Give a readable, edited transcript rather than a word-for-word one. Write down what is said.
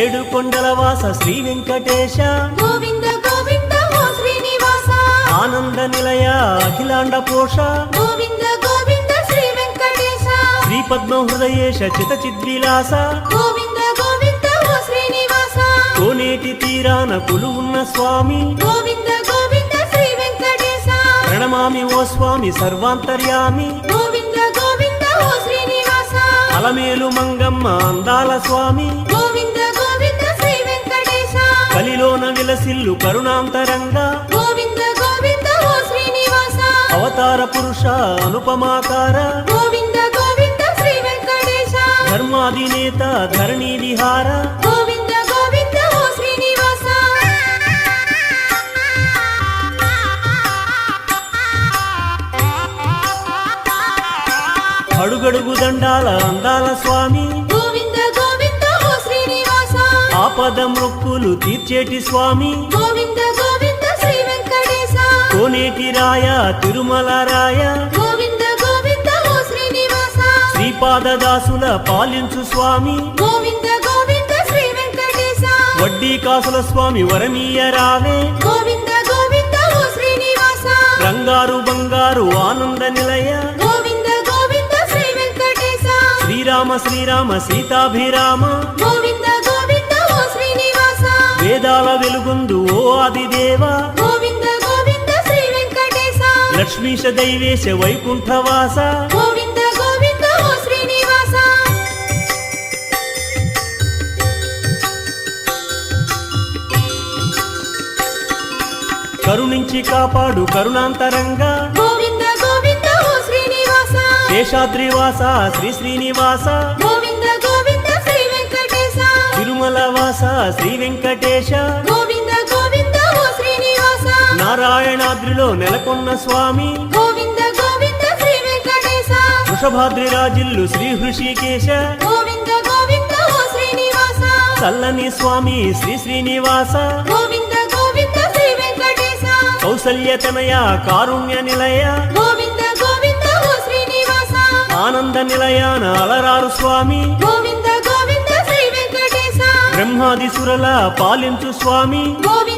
ఏడు కొండల వాస శ్రీ వెంకటేశ గోవింద గోవింద ఓ శ్రీనివాస ఆనంద నిలయ అఖిలాండ పోష గోవింద గోవింద శ్రీ వెంకటేశ శ్రీ పద్మ హృదయేశ చిత చిద్విలాస గోవింద గోవింద ఓ శ్రీనివాస కోనేటి తీరాన కొలువున్న స్వామి గోవింద గోవింద శ్రీ వెంకటేశ ప్రణమామి ఓ స్వామి సర్వాంతర్యామి గోవింద గోవింద ఓ శ్రీనివాస అలమేలు మంగమ్మ అందాల స్వామి గోవింద గోవింద శ్రీ వెంకటేశ కలిలోన విలసిల్లు కరుణాంతరంగా గోవింద గోవింద ఓ శ్రీనివాస అవతార పురుష అనుపమాకార గోవింద గోవింద శ్రీ వెంకటేశ ధర్మాధినేత ధరణి విహార గోవింద గోవింద ఓ శ్రీనివాస అడుగడుగు దండాల అందాల స్వామి గోవింద గోవింద ఓ శ్రీనివాస ఆపద మొక్కులు తీర్చేటి స్వామి గోవింద గోవింద శ్రీ వెంకటేశ కోనేటి రాయ తిరుమల రాయ గోవింద గోవింద ఓ శ్రీనివాస శ్రీపాదదాసుల పాలించు స్వామి గోవింద గోవింద శ్రీ వెంకటేశ వడ్డీ కాసుల స్వామి వరమీయ రావే గోవింద గోవింద ఓ శ్రీనివాస రంగారు బంగారు ఆనంద నిలయ గోవింద గోవింద శ్రీ వెంకటేశ శ్రీరామ శ్రీరామ సీతాభిరామ గోవింద గోవింద ఓ శ్రీనివాస వేదాల వెలుగుందు ఓ ఆదిదేవ గోవింద గోవింద శ్రీ వెంకటేశ లక్ష్మీశ దైవేశ వైకుంఠవాస గోవింద గోవింద ఓ శ్రీనివాస కరుణించి కాపాడు కరుణాంతరంగా గోవింద గోవింద ఓ శ్రీనివాస శేషాద్రివాస శ్రీ శ్రీనివాస గోవింద గోవింద శ్రీ వెంకటేశ తిరుమల వాస శ్రీ వెంకటేశ గోవింద గోవింద ఓ శ్రీనివాస నారాయణాద్రిలో నెలకొన్న స్వామి గోవింద గోవింద శ్రీ వెంకటేశ వృషభాద్రి రాజిల్లు శ్రీ హృషికేశ గోవింద గోవింద ఓ శ్రీనివాస చల్లని స్వామి శ్రీ శ్రీనివాస గోవింద గోవింద శ్రీ వెంకటేశ కౌసల్యతనయ కారుణ్య నిలయ గోవింద గోవింద ఓ శ్రీనివాస ఆనంద నిలయాన అలరారు స్వామి గోవింద గోవింద శ్రీ వెంకటేశ బ్రహ్మాది సురల పాలించు స్వామి గోవింద